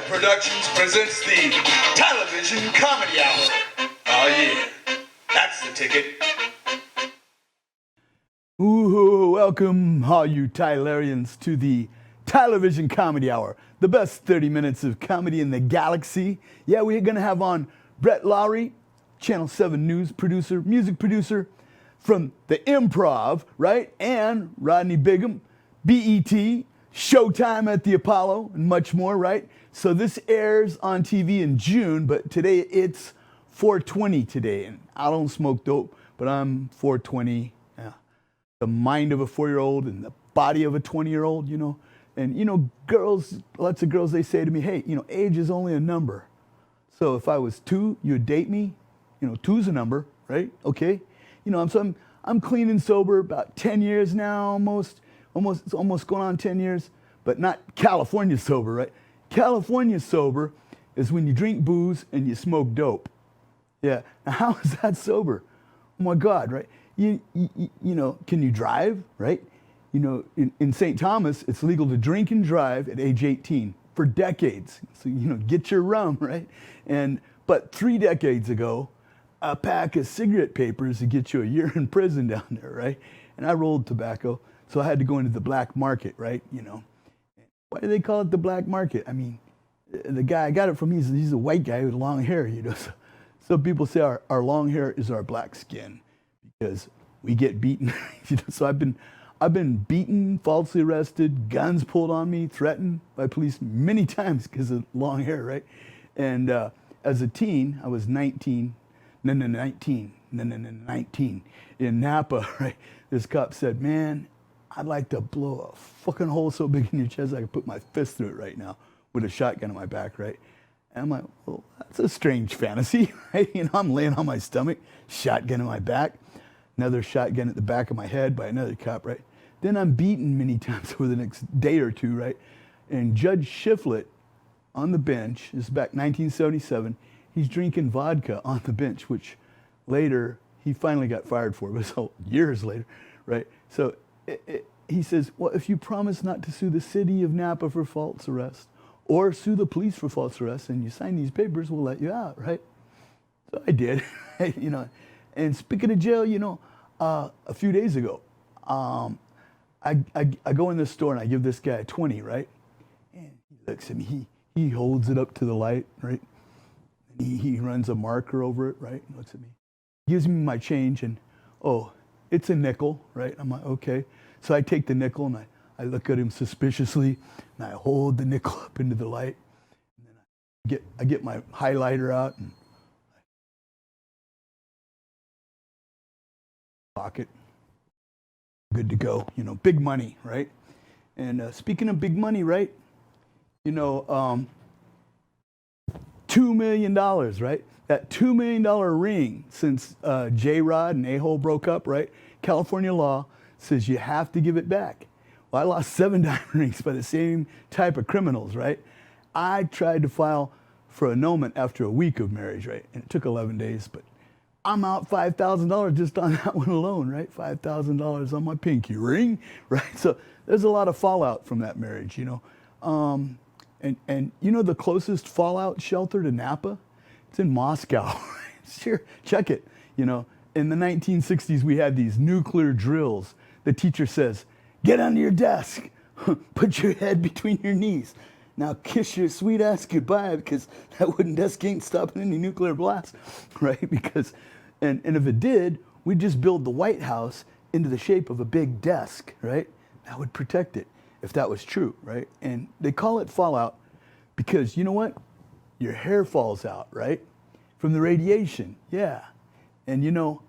Productions presents the Tylervision Comedy Hour. Oh yeah, that's the ticket. Ooh, welcome all you Tylerians to the Tylervision Comedy Hour, the best 30 minutes of comedy in the galaxy. Yeah, we're gonna have on Brett Lawrie, Channel 7 news producer, music producer from the Improv, right? And Rodney Bigham, BET, Showtime at the Apollo, and much more, right? So this airs on TV in June, but today it's 420 today, and I don't smoke dope, but I'm 420. Yeah. The mind of a 4-year-old and the body of a 20-year-old, you know. And, you know, girls, lots of girls, they say to me, hey, you know, age is only a number. So if I was 2, you would date me? You know, 2's a number, right? Okay. You know, I'm clean and sober about 10 years now, almost going on 10 years, but not California sober, right? California sober is when you drink booze and you smoke dope. Yeah. Now, how is that sober? Oh my God, right? You know, can you drive, right? You know, in St. Thomas, it's legal to drink and drive at age 18 for decades. So, you know, get your rum, right? But 3 decades ago, a pack of cigarette papers would get you a year in prison down there, right? And I rolled tobacco, so I had to go into the black market, right? You know, why do they call it the black market? I mean, the guy I got it from, he's a white guy with long hair, you know. So people say our long hair is our black skin because we get beaten. You know, so I've been beaten, falsely arrested, guns pulled on me, threatened by police many times because of long hair, right? And as a teen, I was 19 in Napa, right? This cop said, man, I'd like to blow a fucking hole so big in your chest I could put my fist through it right now with a shotgun on my back, right? And I'm like, well, that's a strange fantasy, right? You know, I'm laying on my stomach, shotgun in my back, another shotgun at the back of my head by another cop, right? Then I'm beaten many times over the next day or two, right? And Judge Shiflett on the bench, this is back 1977, he's drinking vodka on the bench, which later he finally got fired for, but so years later, right? So he says, well, if you promise not to sue the city of Napa for false arrest or sue the police for false arrest and you sign these papers, we'll let you out, right? So I did, you know. And speaking of jail, you know, a few days ago, I go in this store and I give this guy a 20, right? And he looks at me, he holds it up to the light, right? And he runs a marker over it, right? And looks at me, gives me my change, and oh, it's a nickel, right? I'm like, okay. So I take the nickel and I look at him suspiciously and I hold the nickel up into the light. And then I get my highlighter out and pocket. Good to go, you know, big money, right? And speaking of big money, right? You know, $2 million, right? That $2 million ring, since J-Rod and A-Hole broke up, right? California law says you have to give it back. Well, I lost 7 diamond rings by the same type of criminals, right? I tried to file for annulment after a week of marriage, right? And it took 11 days, but I'm out $5,000 just on that one alone, right? $5,000 on my pinky ring, right? So there's a lot of fallout from that marriage, you know. And you know the closest fallout shelter to Napa? It's in Moscow. Sure, check it. You know, in the 1960s, we had these nuclear drills. The teacher says, get under your desk, put your head between your knees. Now kiss your sweet ass goodbye because that wooden desk ain't stopping any nuclear blast, right? Because, and if it did, we'd just build the White House into the shape of a big desk, right? That would protect it if that was true, right? And they call it fallout because, you know what? Your hair falls out, right? From the radiation, yeah. And you know,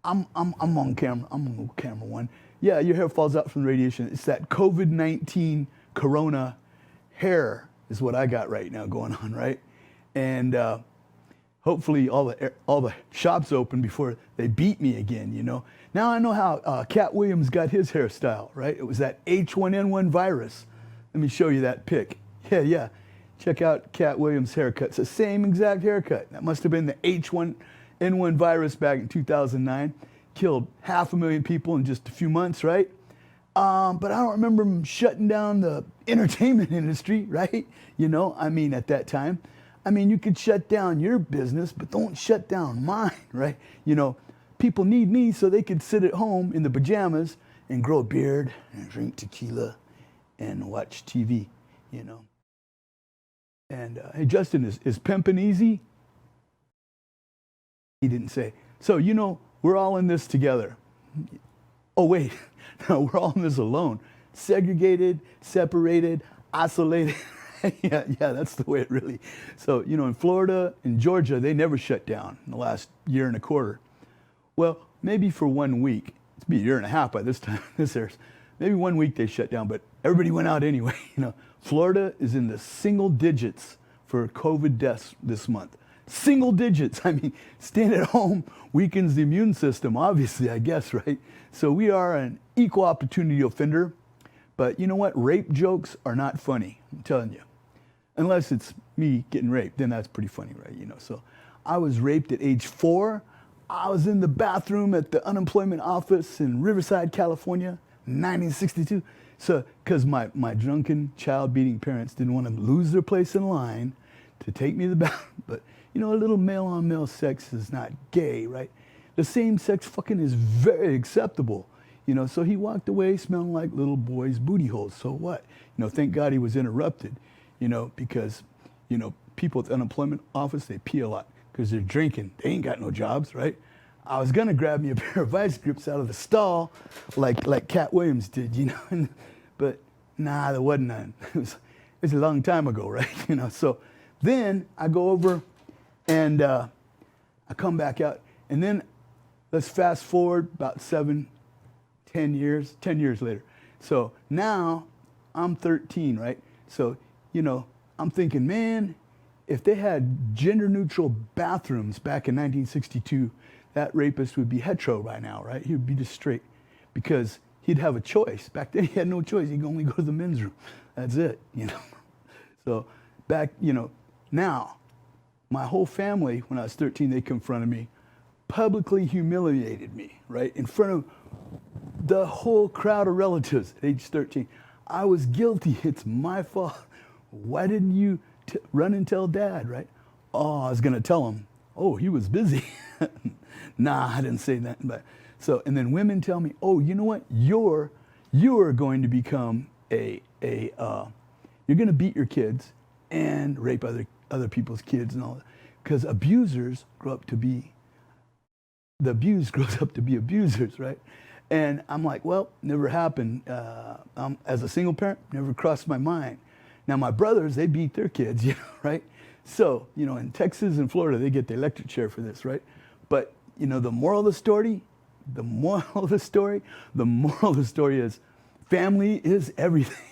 I'm on camera. I'm on camera one. Yeah, your hair falls out from the radiation. It's that COVID-19 corona hair is what I got right now going on, right? And hopefully all the shops open before they beat me again, you know? Now I know how Cat Williams got his hairstyle, right? It was that H1N1 virus. Let me show you that pic. Yeah. Check out Cat Williams' haircut. It's the same exact haircut. That must have been the H1N1 virus back in 2009. Killed 500,000 people in just a few months, right? But I don't remember them shutting down the entertainment industry, right? You know, I mean, at that time. I mean, you could shut down your business, but don't shut down mine, right? You know, people need me so they could sit at home in the pajamas and grow a beard and drink tequila and watch TV, you know. And hey, Justin, is pimping easy? He didn't say. So, you know, we're all in this together. Oh, wait. No, we're all in this alone. Segregated, separated, isolated. yeah, that's the way it really. So, you know, in Florida and Georgia, they never shut down in the last year and a quarter. Well, maybe for 1 week. It's been a year and a half by this time. Maybe 1 week they shut down, but everybody went out anyway. You know, Florida is in the single digits for COVID deaths this month. Single digits. I mean, staying at home weakens the immune system, obviously, I guess, right? So we are an equal opportunity offender. But you know what? Rape jokes are not funny, I'm telling you. Unless it's me getting raped, then that's pretty funny, right? You know, so I was raped at age 4. I was in the bathroom at the unemployment office in Riverside, California, 1962. So, because my drunken, child-beating parents didn't want to lose their place in line to take me to the bathroom. But, you know, a little male-on-male sex is not gay, right? The same-sex fucking is very acceptable. You know, so he walked away smelling like little boys' booty holes. So what? You know, thank God he was interrupted, you know, because, you know, people at the unemployment office, they pee a lot because they're drinking. They ain't got no jobs, right? I was going to grab me a pair of vice grips out of the stall like Cat Williams did, you know, but nah, there wasn't none. It was a long time ago, right? You know, so then I go over and I come back out, and then let's fast forward about 10 years later. So now I'm 13, right? So, you know, I'm thinking, man, if they had gender neutral bathrooms back in 1962, that rapist would be hetero by now, right? He would be just straight because he'd have a choice. Back then he had no choice. He could only go to the men's room. That's it, you know? So back, you know, now my whole family, when I was 13, they confronted me, publicly humiliated me, right? In front of the whole crowd of relatives at age 13. I was guilty. It's my fault. Why didn't you run and tell Dad, right? Oh, I was going to tell him. Oh, he was busy. Nah, I didn't say that. But so, and then women tell me, oh, you know what? You're going to become you're going to beat your kids and rape other people's kids and all that. Because abusers grow up to be, the abused grows up to be abusers, right? And I'm like, well, never happened. As a single parent, never crossed my mind. Now my brothers, they beat their kids, you know, right? So, you know, in Texas and Florida, they get the electric chair for this, right? But, you know, the moral of the story is family is everything.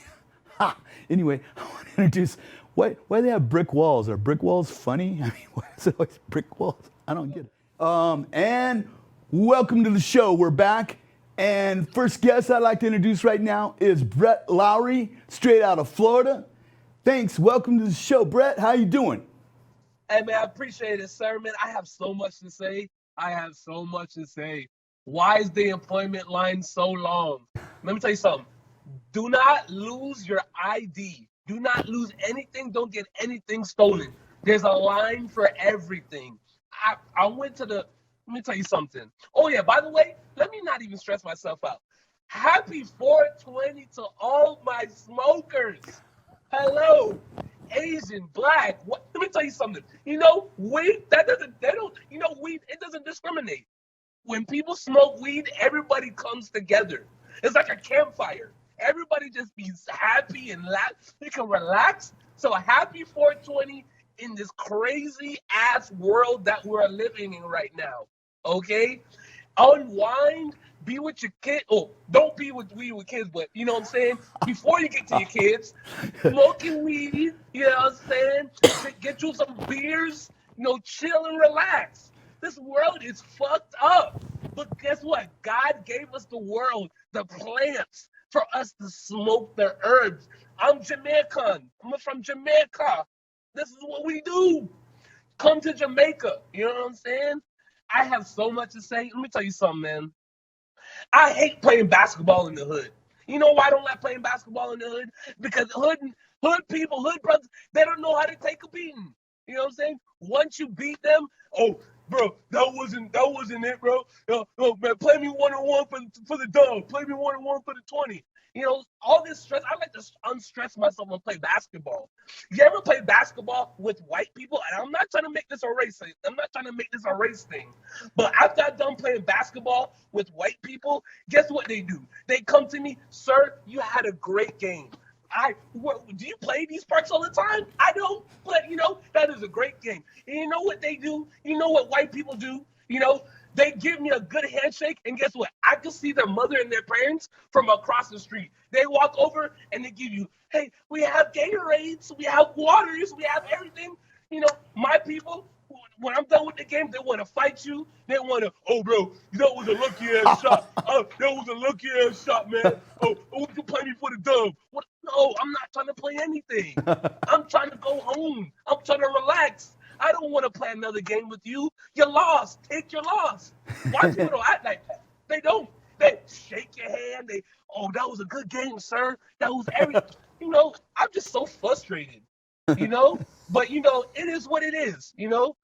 Ha! Anyway, I want to introduce, why they have brick walls? Are brick walls funny? I mean, why is it always brick walls? I don't get it. And welcome to the show. We're back. And first guest I'd like to introduce right now is Brett Lawrie, straight out of Florida. Thanks. Welcome to the show, Brett. How you doing? Hey, man, I appreciate it, sir, man. I have so much to say. Why is the employment line so long? Let me tell you something. Do not lose your ID. Do not lose anything. Don't get anything stolen. There's a line for everything. I went to let me tell you something. Oh, yeah, by the way, let me not even stress myself out. Happy 420 to all my smokers. Hello, Asian, Black. Let me tell you something. You know, weed, weed, it doesn't discriminate. When people smoke weed, everybody comes together. It's like a campfire. Everybody just be happy and laugh. You can relax. So happy 420 in this crazy ass world that we're living in right now. Okay? Unwind, be with your kid. Oh, don't be with kids, but you know what I'm saying? Before you get to your kids, smoking weed, you know what I'm saying? Get you some beers, you know, chill and relax. This world is fucked up. But guess what? God gave us the world, the plants, for us to smoke the herbs. I'm Jamaican. I'm from Jamaica. This is what we do. Come to Jamaica. You know what I'm saying? I have so much to say. Let me tell you something, man. I hate playing basketball in the hood. You know why I don't like playing basketball in the hood? Because hood people, hood brothers, they don't know how to take a beating. You know what I'm saying? Once you beat them, oh, bro, that wasn't it, bro. Oh, man, play me 1-on-1 for the dub. Play me 1-on-1 for the 20. You know, all this stress. I like to unstress myself and play basketball. You ever play basketball with white people? And I'm not trying to make this a race thing. I'm not trying to make this a race thing. But after I'm done playing basketball with white people, guess what they do? They come to me, sir, you had a great game. Do you play these parks all the time? I don't, but you know, that is a great game. And you know what they do? You know what white people do? You know, they give me a good handshake, and guess what? I can see their mother and their parents from across the street. They walk over and they give you, hey, we have Gatorades, we have waters, we have everything. You know, my people, when I'm done with the game, they want to fight you. They want to, oh, bro, that was a lucky-ass shot. Oh, that was a lucky-ass shot, man. Oh, you can play me for the dub. What? No, I'm not trying to play anything. I'm trying to go home. I'm trying to relax. I don't want to play another game with you. You lost. Take your loss. Why people don't act like that? They don't. They shake your hand. Oh, that was a good game, sir. That was you know, I'm just so frustrated, you know? But, you know, it is what it is, you know?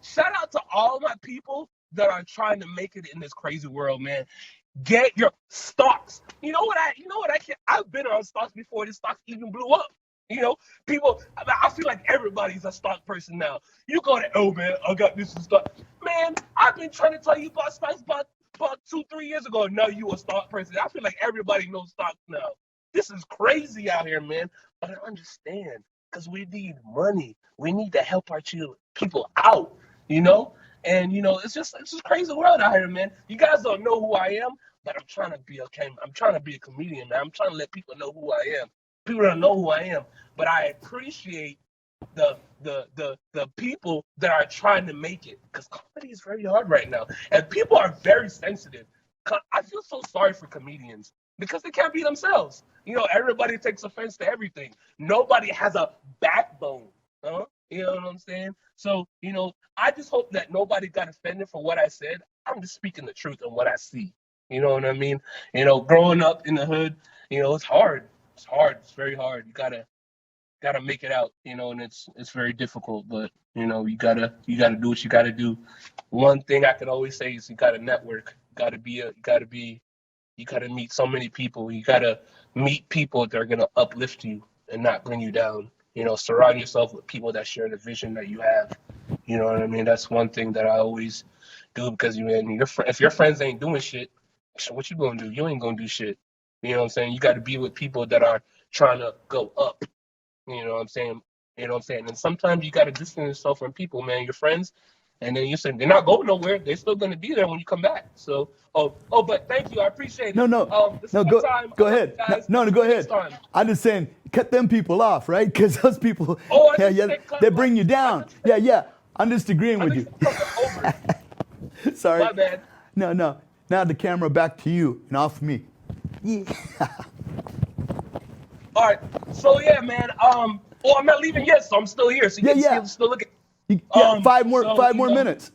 Shout out to all my people that are trying to make it in this crazy world, man. Get your stocks. I've been on stocks before the stocks even blew up. You know, people, I feel like everybody's a stock person now. You go to, oh man, I got this stock. Man, I've been trying to tell you about stocks about 2-3 years ago. Now you a stock person. I feel like everybody knows stocks now. This is crazy out here, man. But I understand, because we need money. We need to help our people out, you know? And, you know, it's just crazy world out here, man. You guys don't know who I am, but I'm trying to be a comedian, man. I'm trying to let people know who I am. People don't know who I am, but I appreciate the people that are trying to make it, because comedy is very hard right now, and people are very sensitive. I feel so sorry for comedians because they can't be themselves. You know, everybody takes offense to everything. Nobody has a backbone. You know what I'm saying? So, you know, I just hope that nobody got offended for what I said. I'm just speaking the truth and what I see. You know what I mean? You know, growing up in the hood, you know, it's hard. It's hard. It's very hard. You gotta make it out, you know, and it's very difficult. But you know, you gotta do what you gotta do. One thing I could always say is you gotta network. You gotta meet so many people. You gotta meet people that are gonna uplift you and not bring you down. You know, surround yourself with people that share the vision that you have. You know what I mean? That's one thing that I always do, because if your friends ain't doing shit, what you gonna do? You ain't gonna do shit. You know what I'm saying? You got to be with people that are trying to go up. You know what I'm saying? And sometimes you got to distance yourself from people, man, your friends. And then you say they're not going nowhere. They're still going to be there when you come back. So, but thank you. I appreciate it. No, this is go time. go ahead. No, go ahead. I'm just saying, cut them people off, right? Because those people, they bring you down. Yeah. I'm just agreeing with you. Sorry. My bad. No. Now the camera back to you and off me. Yeah. All right. So yeah, man. I'm not leaving yet, so I'm still here. So you can still look at. Five more minutes.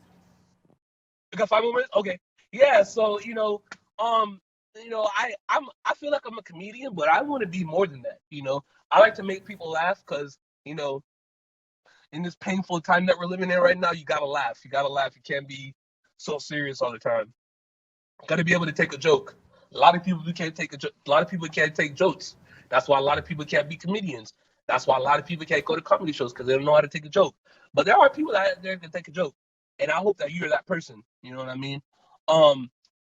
I got 5 more minutes. Okay. Yeah. So I feel like I'm a comedian, but I want to be more than that. You know, I like to make people laugh because in this painful time that we're living in right now, you gotta laugh. You can't be so serious all the time. You gotta be able to take a joke. A lot of people can't take jokes. That's why a lot of people can't be comedians. That's why a lot of people can't go to comedy shows, because they don't know how to take a joke. But there are people out there that can take a joke, and I hope that you're that person. You know what I mean?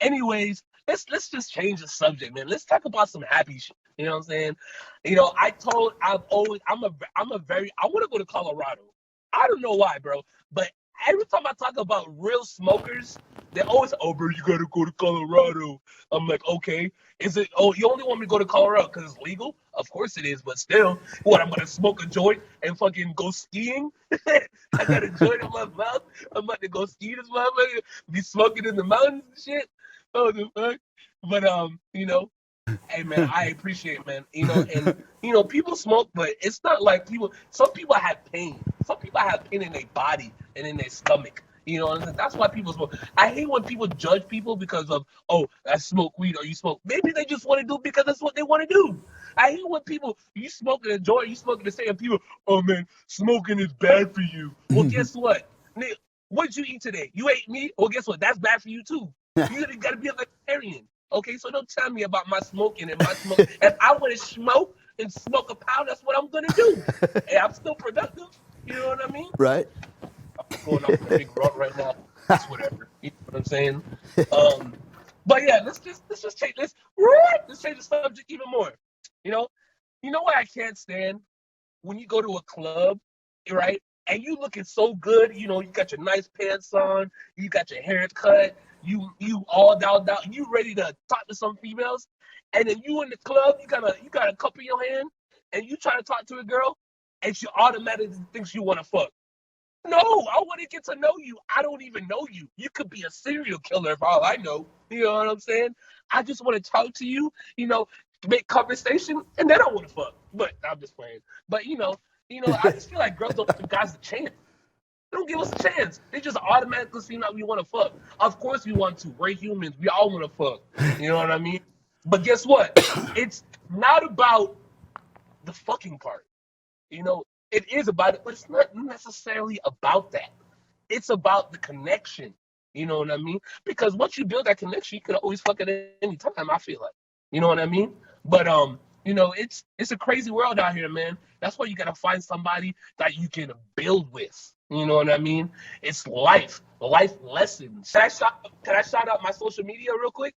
Anyways, let's just change the subject, man. Let's talk about some happy shit. You know what I'm saying? You know, I want to go to Colorado. I don't know why, bro, but every time I talk about real smokers, they always, oh, bro, you gotta go to Colorado. I'm like, okay. Is it, you only want me to go to Colorado because it's legal? Of course it is, but still, what, I'm gonna smoke a joint and fucking go skiing? I got a joint in my mouth. I'm about to go ski this motherfucker, be smoking in the mountains and shit. Oh, the fuck? But, hey, man, I appreciate it, man. And, people smoke, but it's not like some people have pain. Some people have pain in their body and in their stomach. You know what I'm saying? That's why people smoke. I hate when people judge people because of, oh, I smoke weed or you smoke. Maybe they just want to do it because that's what they want to do. I hate when people, you smoking a joint, you smoking the same, and people, oh man, smoking is bad for you. Well, guess what? What did you eat today? You ate meat? Well, guess what? That's bad for you too. You got to be a vegetarian. Okay, so don't tell me about my smoking and my smoke. If I want to smoke and smoke a pound, that's what I'm going to do. And I'm still productive. You know what I mean? Right. I'm going off the big run right now. It's whatever. You know what I'm saying? But yeah, let's just change let's change the subject even more. You know what I can't stand? When you go to a club, right? And you looking so good, you got your nice pants on, you got your hair cut, you all down, you ready to talk to some females, and then you in the club, you got a cup in your hand, and you try to talk to a girl, and she automatically thinks you want to fuck. No, I want to get to know you. I don't even know you. You could be a serial killer for all I know. You know what I'm saying? I just want to talk to you, make conversation, and then I want to fuck. But I'm just playing. But I just feel like girls don't give guys a chance. They don't give us a chance. They just automatically seem like we want to fuck. Of course we want to. We're humans. We all want to fuck. You know what I mean? But guess what? It's not about the fucking part. It is about it, but it's not necessarily about that. It's about the connection. You know what I mean? Because once you build that connection, you can always fuck at any time, I feel like. You know what I mean? But it's a crazy world out here, man. That's why you gotta find somebody that you can build with. You know what I mean? It's life lessons. Can I shout out my social media real quick?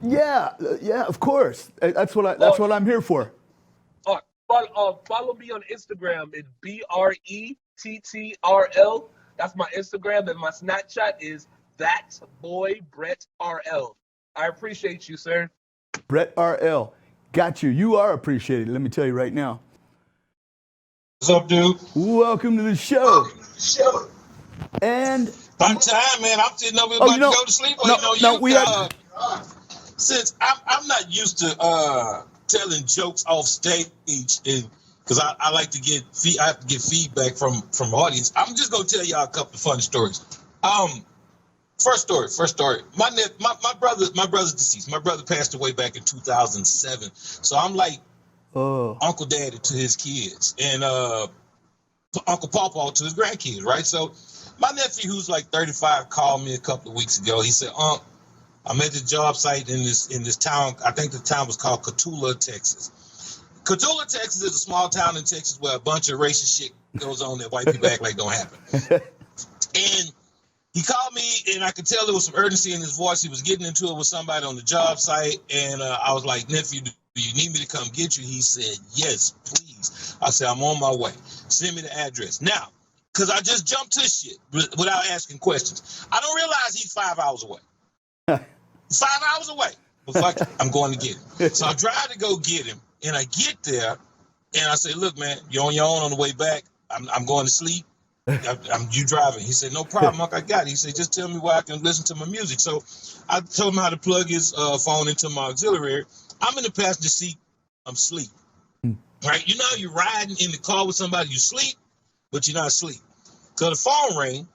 Yeah, of course. That's what I'm here for. Follow me on Instagram. It's BRETTRL. That's my Instagram, and my Snapchat is that boy Brett RL. I appreciate you, sir. Brett RL. Got you. You are appreciated. Let me tell you right now. What's up, dude? Welcome to the show. And about time, man. I'm sitting over here about to go to sleep. Since I'm not used to telling jokes off stage, and because I like to get I have to get feedback from the audience. I'm just gonna tell y'all a couple of funny stories. First story. My brother's deceased. My brother passed away back in 2007. So I'm like Uncle Daddy to his kids and Uncle Pawpaw to his grandkids, right? So my nephew, who's like 35, called me a couple of weeks ago. He said, I'm at the job site in this town. I think the town was called Cotulla, Texas. Cotulla, Texas is a small town in Texas where a bunch of racist shit goes on that white people act like don't happen. And he called me, and I could tell there was some urgency in his voice. He was getting into it with somebody on the job site, and I was like, nephew, do you need me to come get you? He said, yes, please. I said, I'm on my way. Send me the address. Now, because I just jumped to shit without asking questions. I don't realize he's 5 hours away. 5 hours away. But fuck it, I'm going to get him. So I drive to go get him, and I get there, and I say, look, man, you're on your own on the way back. I'm going to sleep. You driving. He said, no problem, Unc, I got it. He said, just tell me where I can listen to my music. So I told him how to plug his phone into my auxiliary. I'm in the passenger seat. I'm asleep. Right? You know how you're riding in the car with somebody, you sleep, but you're not asleep. So the phone rang,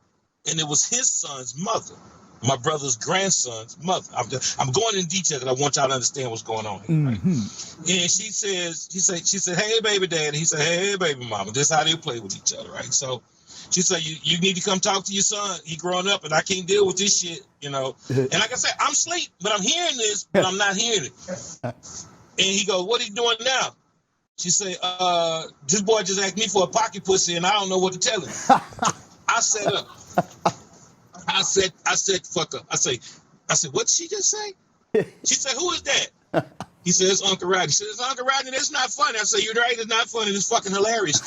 and it was his son's mother, my brother's grandson's mother. I'm going in detail because I want y'all to understand what's going on here. Right? And she said, hey, baby daddy. He said, hey, baby mama. This is how they play with each other, right? So she said, you need to come talk to your son. He growing up, and I can't deal with this shit, And like I said, I'm asleep, but I'm hearing this, but I'm not hearing it. And he goes, what are you doing now? She said, this boy just asked me for a pocket pussy, and I don't know what to tell him. I sat up. I said, fuck up. I said, what did she just say? She said, who is that? He said, it's Uncle Rodney. She said, it's Uncle Rodney. That's not funny. I said, you're right. It's not funny. It's fucking hilarious.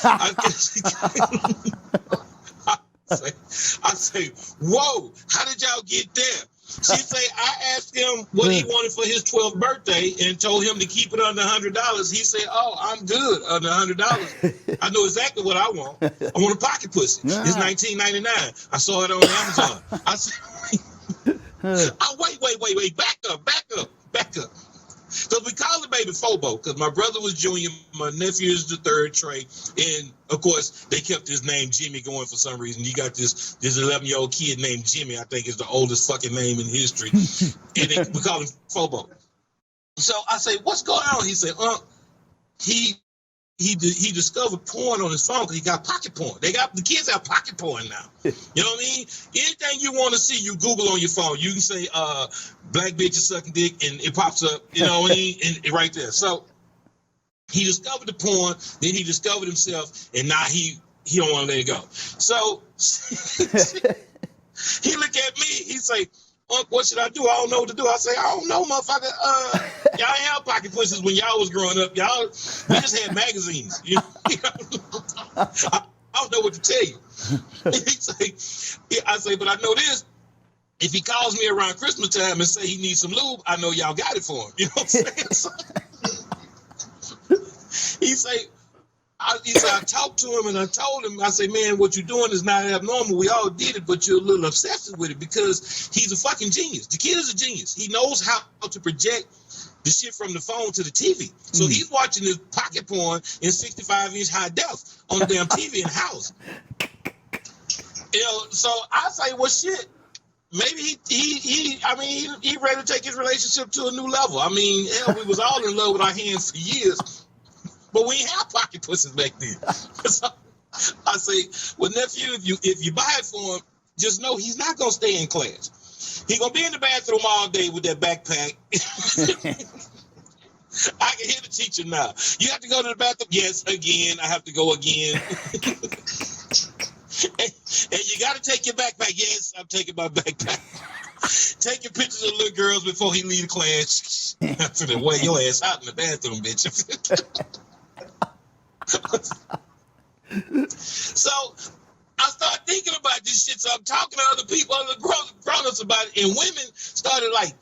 I say, whoa, how did y'all get there? She say, I asked him what he wanted for his 12th birthday and told him to keep it under $100. He said, oh, I'm good under $100. I know exactly what I want. I want a pocket pussy. It's $19.99. I saw it on Amazon. I said, oh, wait, back up. So we call the baby Phobo because my brother was Junior, my nephew is the third, Trey, and of course they kept his name Jimmy going for some reason. You got this 11-year-old kid named Jimmy, I think is the oldest fucking name in history, and we call him Phobo. So I say, what's going on? He said, he discovered porn on his phone because he got pocket porn. The kids have pocket porn now. You know what I mean? Anything you want to see, you Google on your phone. You can say black bitches sucking dick and it pops up, you know what I mean? And right there. So he discovered the porn, then he discovered himself, and now he don't want to let it go. So he look at me, he say, what should I do? I don't know what to do. I say, I don't know, motherfucker. Y'all ain't have pocket pussies when y'all was growing up. We just had magazines. You know? I don't know what to tell you. I say, but I know this. If he calls me around Christmas time and say he needs some lube, I know y'all got it for him. You know what I'm saying? He say, I talked to him and I told him, I say, man, what you're doing is not abnormal. We all did it, but you're a little obsessive with it because he's a fucking genius. The kid is a genius. He knows how to project the shit from the phone to the TV. So he's watching his pocket porn in 65-inch high def on the damn TV in the house. You know, so I say, well, shit. Maybe he ready to take his relationship to a new level. I mean, hell, we was all in love with our hands for years. But we ain't have pocket pussies back then. So I say, well, nephew, if you buy it for him, just know he's not gonna stay in class. He's gonna be in the bathroom all day with that backpack. I can hear the teacher now. You have to go to the bathroom? Yes, again. I have to go again. and you gotta take your backpack. Yes, I'm taking my backpack. Taking pictures of little girls before he leave class. After the way your ass out in the bathroom, bitch. So I started thinking about this shit. So I'm talking to other people, other grown-ups about it, and women started like,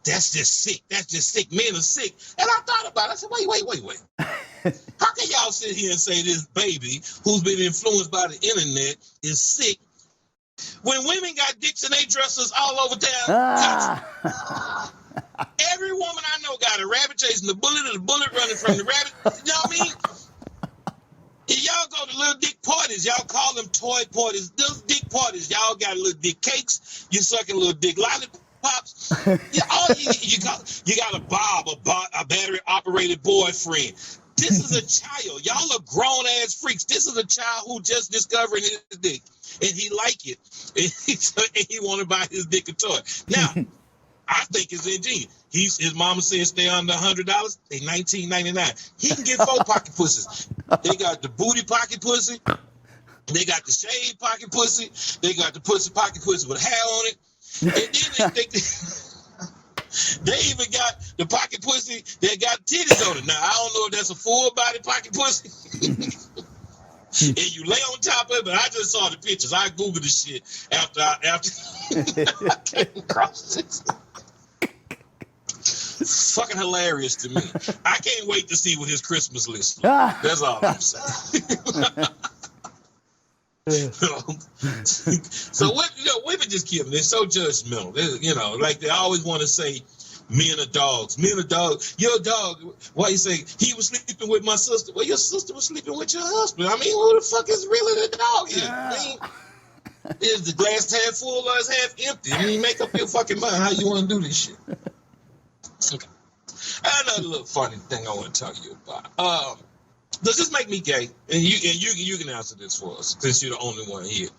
that's just sick. That's just sick. Men are sick. And I thought about it. I said, wait. How can y'all sit here and say this baby who's been influenced by the internet is sick when women got dicks in their dressers all over town? Every woman I know got a rabbit chasing the bullet and the bullet running from the rabbit. You know what I mean? If y'all go to little dick parties, y'all call them toy parties. Those dick parties, y'all got little dick cakes. You sucking little dick lollipops. You got a Bob, a battery operated boyfriend. This is a child. Y'all are grown ass freaks. This is a child who just discovered his dick and he like it and he want to buy his dick a toy. Now, I think it's ingenious. His mama said stay under $100. They $19.99. He can get 4 pocket pussies. They got the booty pocket pussy. They got the shade pocket pussy. They got the pussy pocket pussy with hair on it. And then they even got the pocket pussy that got titties on it. Now I don't know if that's a full body pocket pussy. And you lay on top of it, but I just saw the pictures. I Googled the shit after I came across it. Fucking hilarious to me. I can't wait to see what his Christmas list is. That's all I'm saying. So what? Women just kill me. They're so judgmental. Like they always want to say, men are dogs. Men are dogs. You're a dog. Why you say he was sleeping with my sister? Well, your sister was sleeping with your husband. I mean, who the fuck is really the dog here? I mean, is the glass half full or is half empty? I mean, make up your fucking mind how you want to do this shit. Okay. Another little funny thing I want to tell you about. Does this make me gay? And you can answer this for us since you're the only one here.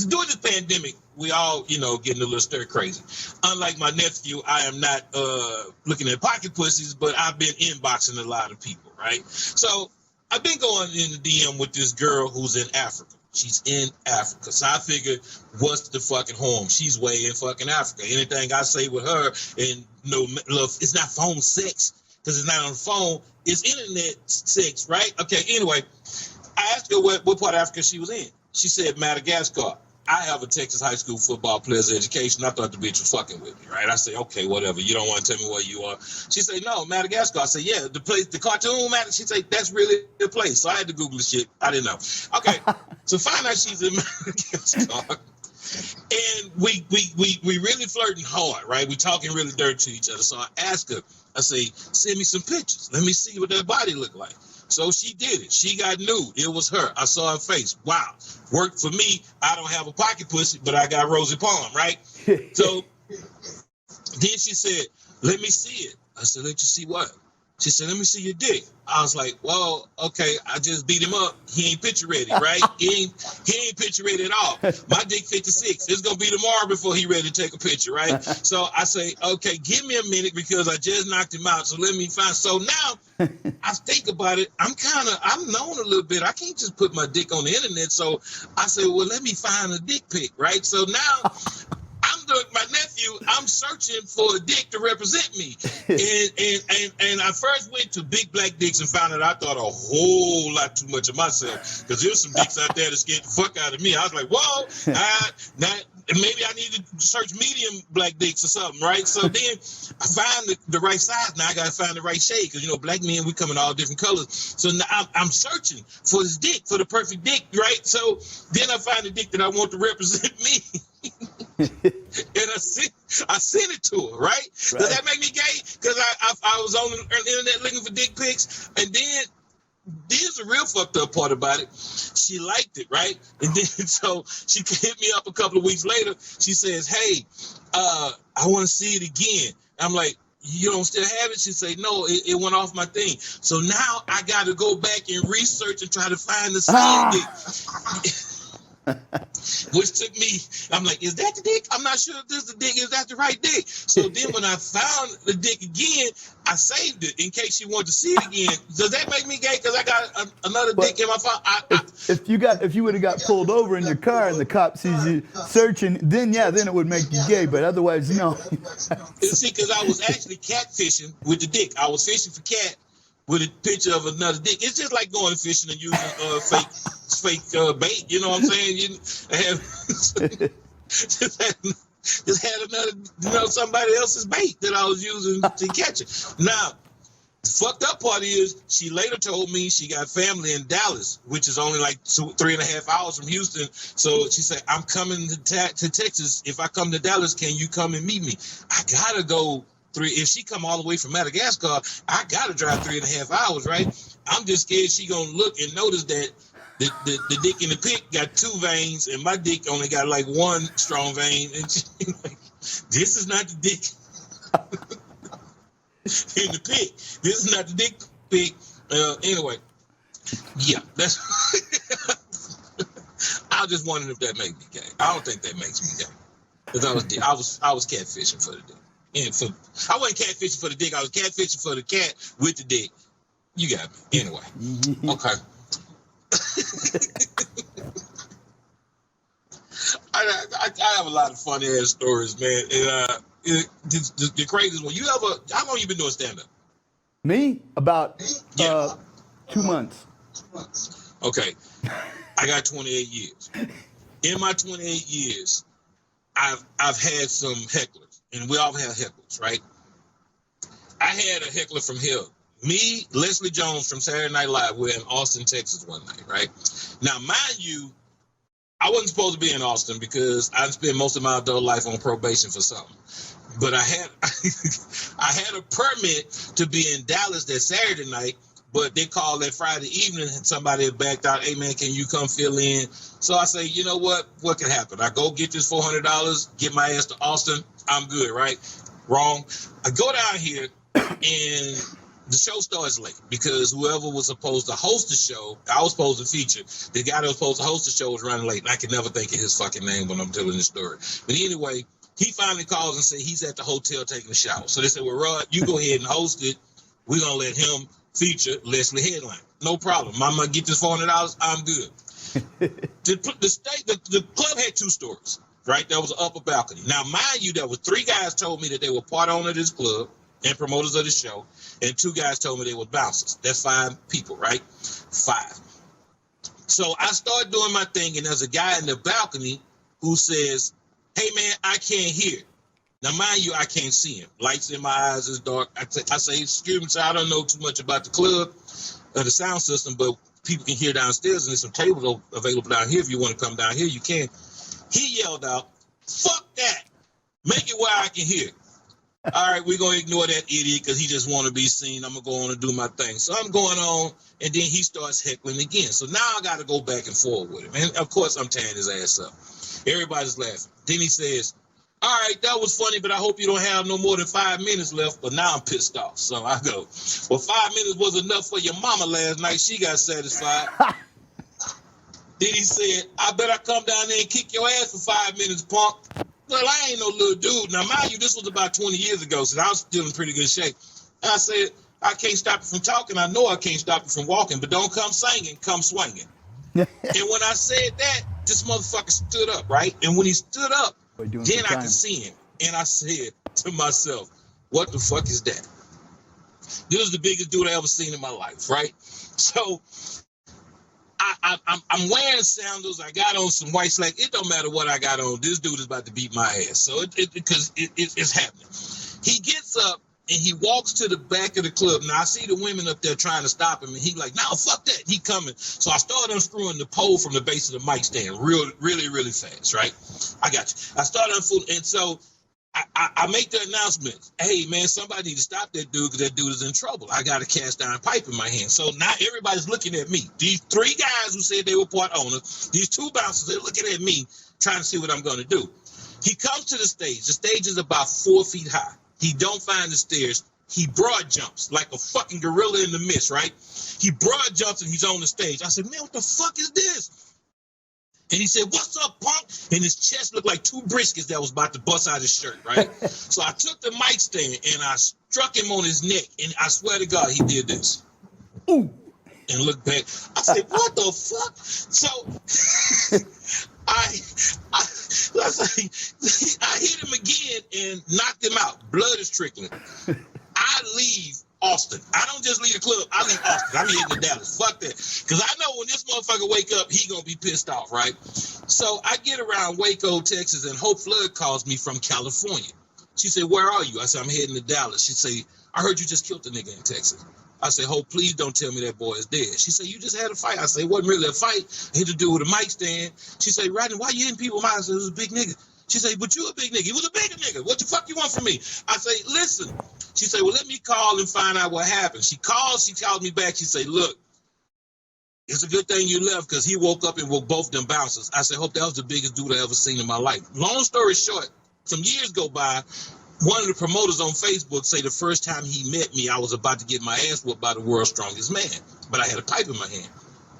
During this pandemic, we all, getting a little stir crazy. Unlike my nephew, I am not looking at pocket pussies, but I've been inboxing a lot of people, right? So I've been going in the DM with this girl who's in Africa. She's in Africa. So I figured, what's the fucking harm? She's way in fucking Africa. Anything I say with her, and it's not phone sex, because it's not on the phone. It's internet sex, right? Okay, anyway, I asked her what part of Africa she was in. She said Madagascar. I have a Texas high school football player's education. I thought the bitch was fucking with me, right? I said, okay, whatever. You don't want to tell me where you are. She said, no, Madagascar. I said, yeah, the place, the cartoon Madagascar. She said, that's really the place. So I had to Google the shit. I didn't know. Okay, so find out she's in Madagascar. And we really flirting hard, right? We talking really dirty to each other. So I asked her, I say, send me some pictures. Let me see what that body look like. So she did it. She got nude. It was her. I saw her face. Wow. Worked for me. I don't have a pocket pussy, but I got rosy palm, right? So then she said, let me see it. I said, let you see what? She said, let me see your dick. I was like, well, okay, I just beat him up. He ain't picture ready, right? he ain't picture ready at all. My dick 56. It's going to be tomorrow before he ready to take a picture, right? So I say, okay, give me a minute because I just knocked him out. So let me find. So now I think about it. I'm known a little bit. I can't just put my dick on the internet. So I say, well, let me find a dick pic, right? So now my nephew, I'm searching for a dick to represent me. And I first went to Big Black Dicks and found out I thought a whole lot too much of myself because there's some dicks out there that scared the fuck out of me. I was like, whoa, maybe I need to search medium black dicks or something, right? So then I find the right size. Now I got to find the right shade because, black men, we come in all different colors. So now I'm searching for this dick, for the perfect dick, right? So then I find the dick that I want to represent me. And I sent it to her, right? Does that make me gay? Because I was on the internet looking for dick pics, and then here's the real fucked up part about it. She liked it, right? And then so she hit me up a couple of weeks later. She says, hey, I want to see it again. I'm like, you don't still have it? She say, no, it went off my thing. So now I got to go back and research and try to find the same dick. Which took me, I'm like, is that the dick? I'm not sure if this is the dick. Is that the right dick? So then when I found the dick again, I saved it in case she wanted to see it again. Does that make me gay? Because I got another dick in my phone. If you would have got pulled over in your car and the cop sees you searching, then it would make you gay. But otherwise, no. See, because I was actually catfishing with the dick. I was fishing for cat with a picture of another dick. It's just like going fishing and using fake bait. You know what I'm saying? Just had another, somebody else's bait that I was using to catch it. Now, the fucked up part is she later told me she got family in Dallas, which is only like 3.5 hours from Houston. So she said, I'm coming to Texas. If I come to Dallas, can you come and meet me? I gotta go. If she come all the way from Madagascar, I gotta drive 3.5 hours, right? I'm just scared she gonna look and notice that the dick in the pic got 2 veins and my dick only got like 1 strong vein. And she like, this is not the dick in the pic. This is not the dick pic. Anyway, yeah, that's. I was just wondering if that made me gay. I don't think that makes me gay because I was catfishing for the dick. And I wasn't catfishing for the dick. I was catfishing for the cat with the dick. You got me. Anyway. Okay. I have a lot of funny ass stories, man. And the craziest one. How long you been doing stand up? Me? About 2 months. Okay. I got 28 years. In my 28 years, I've had some hecklers. And we all have hecklers, right? I had a heckler from here. Me, Leslie Jones from Saturday Night Live. We're in Austin, Texas one night, right? Now, mind you, I wasn't supposed to be in Austin because I spent most of my adult life on probation for something. But I had a permit to be in Dallas that Saturday night, but they called that Friday evening and somebody had backed out. Hey, man, can you come fill in? So I say, you know what? What could happen? I go get this $400, get my ass to Austin. I'm good, right? Wrong. I go down here and the show starts late because whoever was supposed to host the show, I was supposed to feature. The guy that was supposed to host the show was running late. And I can never think of his fucking name when I'm telling this story. But anyway, he finally calls and says he's at the hotel taking a shower. So they said, well, Rod, you go ahead and host it. We're going to let him feature Leslie headline. No problem. Mama, get this $400. I'm good. The club had 2 stories. Right, there was an upper balcony. Now, mind you, there was 3 guys told me that they were part owner of this club and promoters of the show, and 2 guys told me they were bouncers. That's 5 people, right? 5. So I started doing my thing, and there's a guy in the balcony who says, "Hey, man, I can't hear." Now, mind you, I can't see him. Lights in my eyes, it's dark. I say, excuse me, sir, I don't know too much about the club or the sound system, but people can hear downstairs, and there's some tables available down here. If you want to come down here, you can. He yelled out, "Fuck that! Make it where I can hear." All right, we're going to ignore that idiot because he just want to be seen. I'm going to go on and do my thing. So I'm going on, and then he starts heckling again. So now I got to go back and forth with him. And, of course, I'm tearing his ass up. Everybody's laughing. Then he says, "All right, that was funny, but I hope you don't have no more than 5 minutes left." But now I'm pissed off. So I go, "Well, 5 minutes was enough for your mama last night. She got satisfied." Then he said, "I better come down there and kick your ass for 5 minutes, punk." Well, I ain't no little dude. Now, mind you, this was about 20 years ago, so I was still in pretty good shape. And I said, "I can't stop you from talking. I know I can't stop you from walking, but don't come singing, come swinging." And when I said that, this motherfucker stood up, right? And when he stood up, then I could see him. And I said to myself, "What the fuck is that?" This was the biggest dude I ever seen in my life, right? So I'm wearing sandals. I got on some white slack. It don't matter what I got on. This dude is about to beat my ass. So it's happening. He gets up and he walks to the back of the club. Now I see the women up there trying to stop him, and he like, "No, fuck that. He coming." So I started unscrewing the pole from the base of the mic stand really fast, right? I got you. I started unfolding, and so I make the announcement, "Hey, man, somebody need to stop that dude because that dude is in trouble. I got a cast iron pipe in my hand." So now everybody's looking at me. These 3 guys who said they were part owners, these 2 bouncers, they're looking at me trying to see what I'm going to do. He comes to the stage. The stage is about 4 feet high. He don't find the stairs. He broad jumps like a fucking gorilla in the mist, right? He broad jumps and he's on the stage. I said, "Man, what the fuck is this?" And he said, "What's up, punk?" And his chest looked like 2 briskets that was about to bust out his shirt, right? So I took the mic stand and I struck him on his neck. And I swear to God, he did this. Ooh. And looked back. I said, "What the fuck?" So I hit him again and knocked him out. Blood is trickling. I leave Austin. I don't just leave the club. I leave Austin. I'm heading to Dallas. Fuck that. Because I know when this motherfucker wake up, he going to be pissed off, right? So I get around Waco, Texas, and Hope Flood calls me from California. She said, "Where are you?" I said, "I'm heading to Dallas." She said, "I heard you just killed a nigga in Texas." I said, "Hope, please don't tell me that boy is dead." She said, "You just had a fight." I said, "It wasn't really a fight. I hit the dude with a mic stand." She said, "Rodney, why you hitting people with mics?" I said, "It was a big nigga." She said, "But you a big nigga." "He was a bigger nigga. What the fuck you want from me?" I say, "Listen." She said, "Well, let me call and find out what happened." She called me back. She said, "Look, it's a good thing you left because he woke up and woke both them bouncers." I said, "Hope, that was the biggest dude I ever seen in my life." Long story short, some years go by. One of the promoters on Facebook say the first time he met me, I was about to get my ass whooped by the world's strongest man, but I had a pipe in my hand.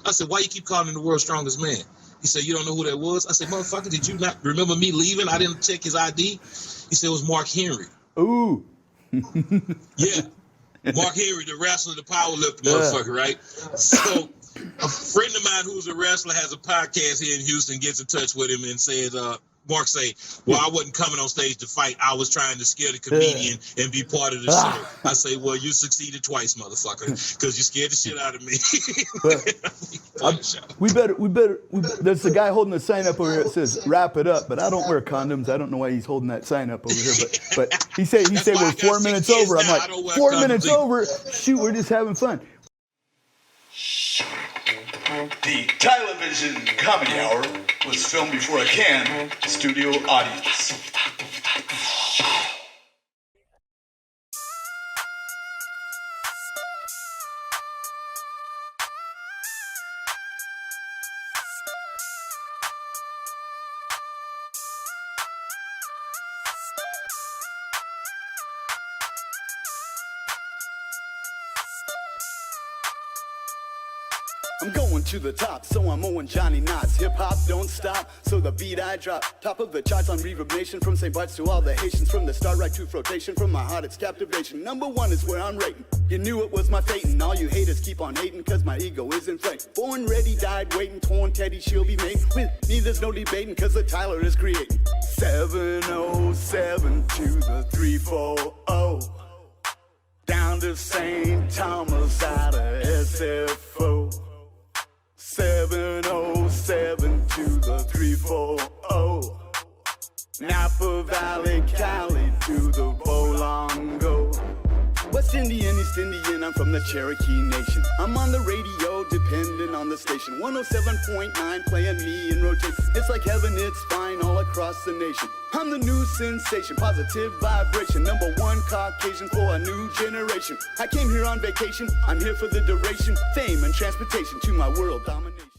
I said, "Why you keep calling him the world's strongest man?" He said, "You don't know who that was?" I said, "Motherfucker, did you not remember me leaving? I didn't check his ID." He said, "It was Mark Henry." Ooh. Yeah. Mark Henry, the wrestler, the power lifter motherfucker, right? So a friend of mine who's a wrestler has a podcast here in Houston, gets in touch with him and says, Mark say, "Well, I wasn't coming on stage to fight. I was trying to scare the comedian and be part of the show." I say, "Well, you succeeded twice, motherfucker, because you scared the shit out of me." We better. There's a guy holding a sign up over here that says "Wrap it up," but I don't wear condoms. I don't know why he's holding that sign up over here. But he said we're 4 minutes over. I'm like, 4 minutes over? Shoot, we're just having fun. The Tylervision Comedy Hour was filmed before a Cannes studio audience. I'm going to the top, so I'm owing Johnny Knots. Hip-hop don't stop, so the beat I drop. Top of the charts on Reverb Nation, from St. Bart's to all the Haitians. From the start right to flotation, from my heart it's captivation. Number 1 is where I'm rating. You knew it was my fate, and all you haters keep on hating, cause my ego is inflamed. Born ready, died waiting, torn teddy, she'll be made. With me there's no debating, cause the Tyler is creating. 707 to the 340. Down to St. Thomas out of SFO. 707 to the 340. Napa Valley, Cali to the Bolongo. West Indian, East Indian, I'm from the Cherokee Nation. I'm on the radio, depending on the station. 107.9 playing me in rotation. It's like heaven, it's fine all across the nation. I'm the new sensation, positive vibration. Number one Caucasian for a new generation. I came here on vacation, I'm here for the duration. Fame and transportation to my world domination.